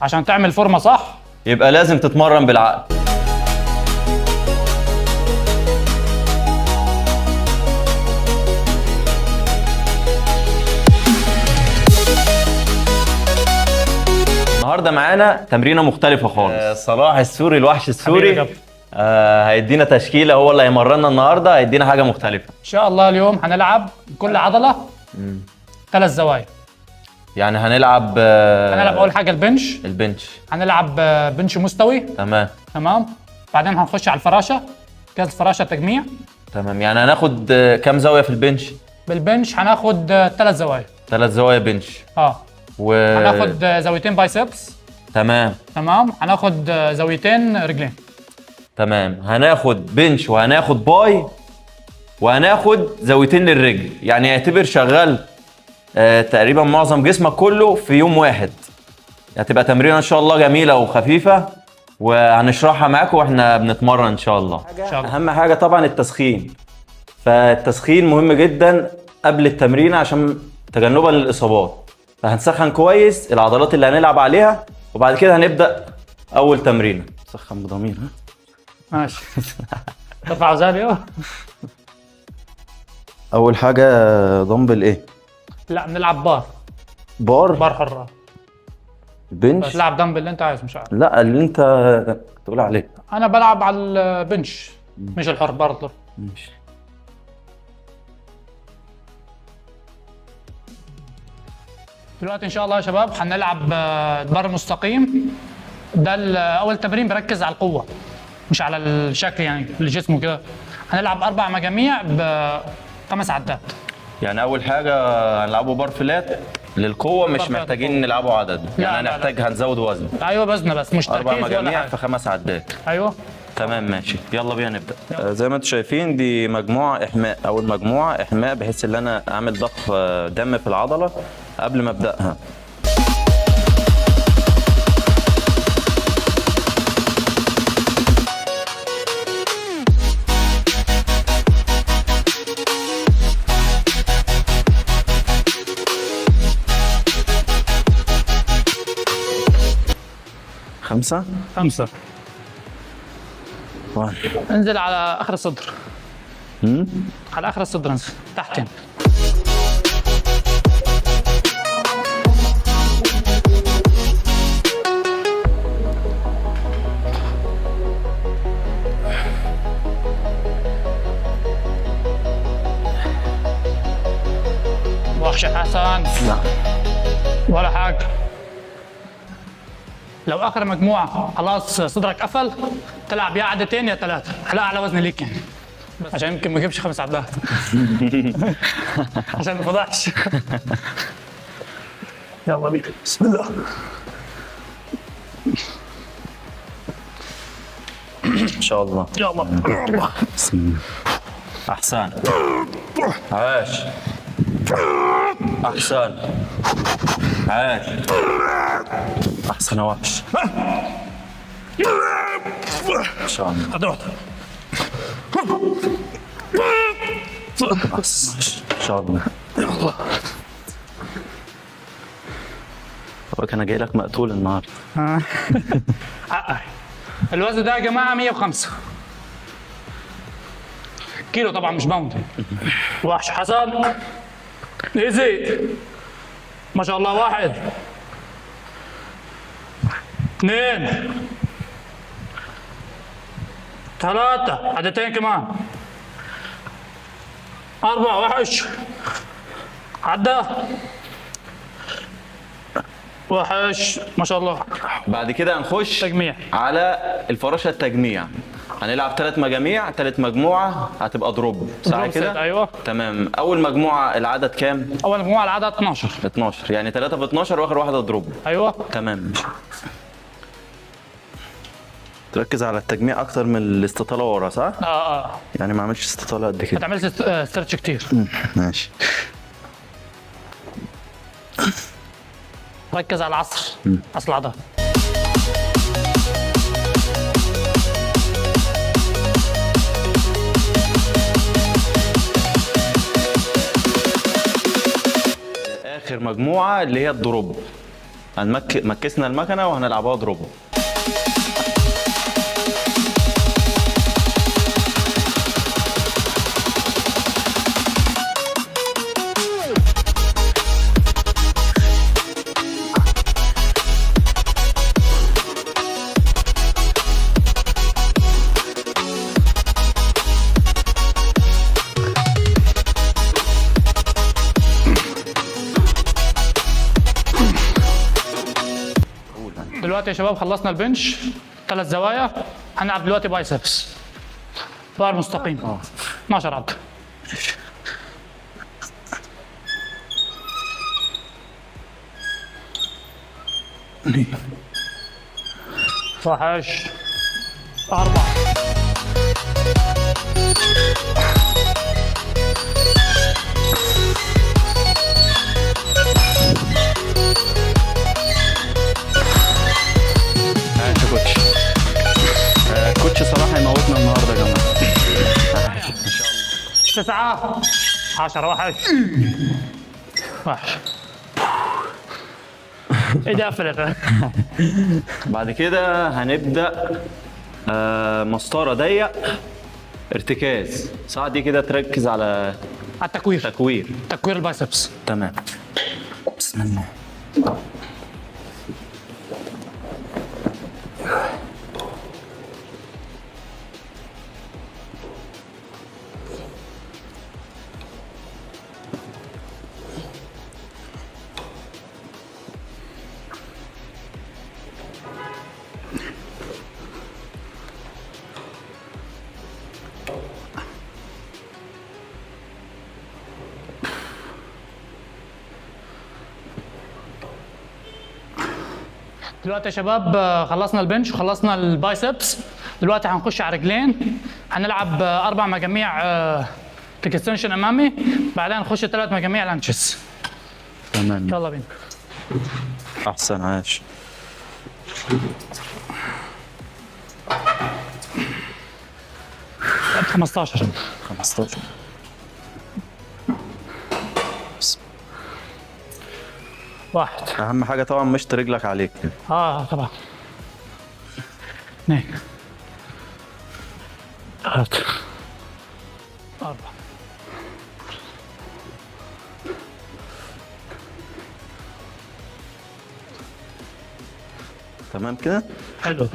عشان تعمل فورمه صح يبقى لازم تتمرن بالعقل. النهارده معانا تمرينه مختلفه خالص. صلاح السوري الوحش السوري هيدينا تشكيله، هو اللي هيمرنا النهارده، هيدينا حاجه مختلفه ان شاء الله. اليوم هنلعب كل عضله 3 زوايا. يعني هنلعب اول حاجه البنش. هنلعب بنش مستوي. تمام. بعدين هنخش على الفراشه، كاس الفراشه تجميع. تمام. يعني هناخد كام زاويه في البنش؟ بالبنش هناخد 3 زوايا. 3 زوايا بنش. هناخد زاويتين بايسبس. تمام. هناخد زاويتين رجلين. تمام. هناخد بنش وهناخد باي وهناخد زاويتين للرجل، يعني اعتبر شغال تقريبا معظم جسمك كله في يوم واحد. هتبقى تمرينه ان شاء الله جميله وخفيفه، وهنشرحها معاكم واحنا بنتمرن ان شاء الله. اهم حاجه طبعا التسخين، فالتسخين مهم جدا قبل التمرين عشان تجنبا للاصابات. فهنسخن كويس العضلات اللي هنلعب عليها، وبعد كده هنبدا اول تمرينه. سخن بضمير. ماشي. ترفع اوزان. اول حاجه دمبل ايه؟ لا بنلعب بار حره. بنش تلعب دمبل اللي انت عايزه. مش عارف. لا اللي انت تقول عليه. انا بلعب على البنش مش الحر برضه. ماشي. دلوقتي ان شاء الله يا شباب هنلعب بار مستقيم. ده اول تمرين بركز على القوه مش على الشكل، يعني الجسم وكده. هنلعب 4 مجاميع ب5 عدات. يعني اول حاجه هنلعبه بار فلات للقوه، مش محتاجين نلعبه عدد. يعني هنحتاج هنزود وزن. ايوه وزن بس مش تركيز. 4 مجاميع في 5 عدات. ايوه تمام ماشي. يلا بينا نبدا. زي ما انتم شايفين دي مجموعه احماء. اول مجموعه احماء بحيث ان انا اعمل ضخ دم في العضله قبل ما ابداها. خمسة. انزل على اخر الصدر. على اخر الصدر انزل تحت هنا. وحش حسن. لا ولا حاجة. لو اخر مجموعه خلاص صدرك قفل، تلعب يا عدتين يا 3 على اعلى وزن ليك يعني، عشان يمكن ما اجيبش 5 عدات. عشان ما تفضحش. يلا بينا. بسم الله. ان شاء الله. يلا. بسم الله. احسن. عاش. احسن. عاش. احسن وحش. ان شاء الله. ادوات. ان شاء الله. يلا. طب انا جاي لك مقتول النهارده. الوزن ده يا جماعه 105 كيلو طبعا مش باوند. وحش حسن. يزيد ما شاء الله. 1 2 3 عدتين كمان. 4 وحش. عدى. وحش ما شاء الله. بعد كده هنخش تجميع على الفراشه التجميع. هنلعب 3 مجاميع، 3 مجموعه هتبقى دروب صح كده؟ ايوه تمام. اول مجموعه العدد كام؟ اول مجموعه العدد 12. 12 يعني 3 في 12 واخر واحده دروب. ايوه تمام. تركز على التجميع اكتر من الاستطاله ورا صح؟ يعني ما اعملش استطاله قد كده. ما تعملش ستريتش كتير. ماشي. ركز على العصر. عصر العضله. اخر مجموعه اللي هي الدروب. مكسنا المكنه وهنلعبها دروب. دلوقتي يا شباب خلصنا البنش 3 زوايا، هنلعب دلوقتي بايسبس ظهر مستقيم 12 عضله. وحش 4 كوتش صراحه يموتنا النهارده يا جماعه. 9 10 وحش ايه ده قفلت. بعد كده هنبدا مسطره ضيق ارتكاز. ساعة دي كده تركز على التكوير، تكوير البايسبس. تمام. بسم الله. دلوقتي يا شباب خلصنا البنش وخلصنا البايسبس، دلوقتي هنخش على رجلين. هنلعب 4 مجاميع اكستنشن امامي، بعدين نخش 3 مجاميع لانشز. تمام يلا بينا. احسن عاش. لعب 15 1 اهم حاجه طبعا مشط رجلك عليك. طبعا 2 3 4 تمام كده حلو.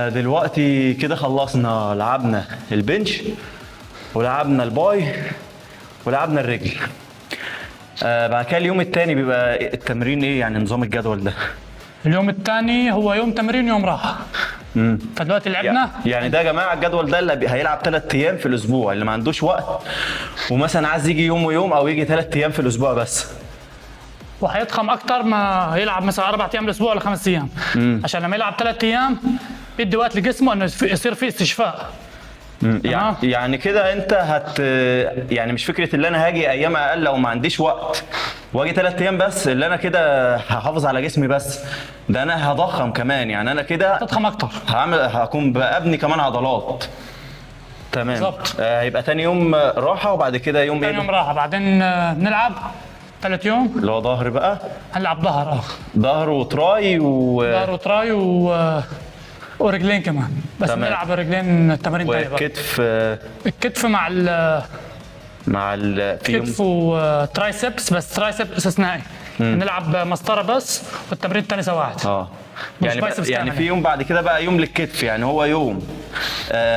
دلوقتي كده خلصنا، لعبنا البنش ولعبنا الباي ولعبنا الرجل. بعد كده اليوم التاني بيبقى التمرين ايه يعني نظام الجدول ده؟ اليوم الثاني هو يوم تمرين يوم راحه. فدلوقتي لعبنا يعني ده يا جماعه الجدول ده اللي هيلعب 3 ايام في الاسبوع، اللي ما عندوش وقت ومثلا عايز يجي يوم ويوم او يجي 3 ايام في الاسبوع بس، وهيضخم اكتر ما هيلعب مثلا 4 ايام الاسبوع ولا 5 ايام. عشان لما يلعب 3 ايام بيدي وقت لجسمه انه يصير فيه استشفاء. يعني كده انت يعني مش فكره اللي انا هاجي ايام اقل او ما عنديش وقت واجي 3 ايام بس اللي انا كده هحافظ على جسمي بس، ده انا هضخم كمان. يعني انا كده تضخم اكتر، هكون بابني كمان عضلات. تمام بالظبط. هيبقى تاني يوم راحه وبعد كده يوم تاني يوم راحه، بعدين نلعب 3 يوم اللي هو ظهر بقى. هنلعب ظهر ظهر وتراي ظهر وتراي ورجلين كمان، بس تمام. نلعب الرجلين التمارين تاني بقى. والكتف الكتف مع في يوم كتف وترايسبس، بس ترايسبس استثنائي. نلعب مسطره بس والتمرين الثاني سواعد. يعني في يوم بعد كده بقى يوم للكتف، يعني هو يوم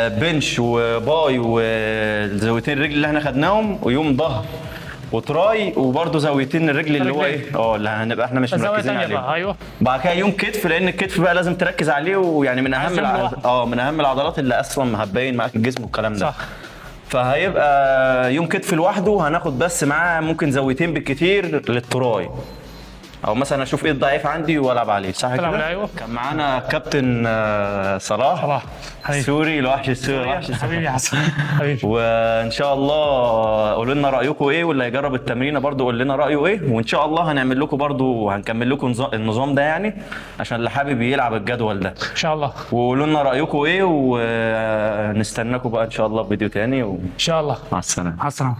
بنش وباي وزاويتين الرجل اللي احنا خدناهم، ويوم ظهر وتراي وبرده زاويتين الرجل اللي هو ايه اللي هنبقى احنا مش مركزين عليه. ايوه. بعد كده يوم كتف، لان الكتف بقى لازم تركز عليه، ويعني من اهم من اهم العضلات اللي اصلا هتبين معاك الجسم والكلام ده. صح. فهيبقى يوم كتف لوحده، هناخد بس معاه ممكن زاويتين بالكتير للتراي. او مثلا اشوف ايه الضعيف عندي والعب عليه، صح تلعب كده؟ عليه، أيوة. كان معانا كابتن صلاح صلاح حبيبي. سوري، الوحش السوري. حبيبي يا حسن حبيبي. وان شاء الله قولوا لنا رايكم ايه، واللي هيجرب التمرين برضو قول لنا رايه ايه، وان شاء الله هنعمل لكم برضو، هنكمل لكم النظام ده يعني، عشان اللي حابب يلعب الجدول ده. ان شاء الله. وقولوا لنا رايكم ايه، ونستناكم بقى ان شاء الله في فيديو تاني، ومع ان شاء الله. السلامه. مع السلامه.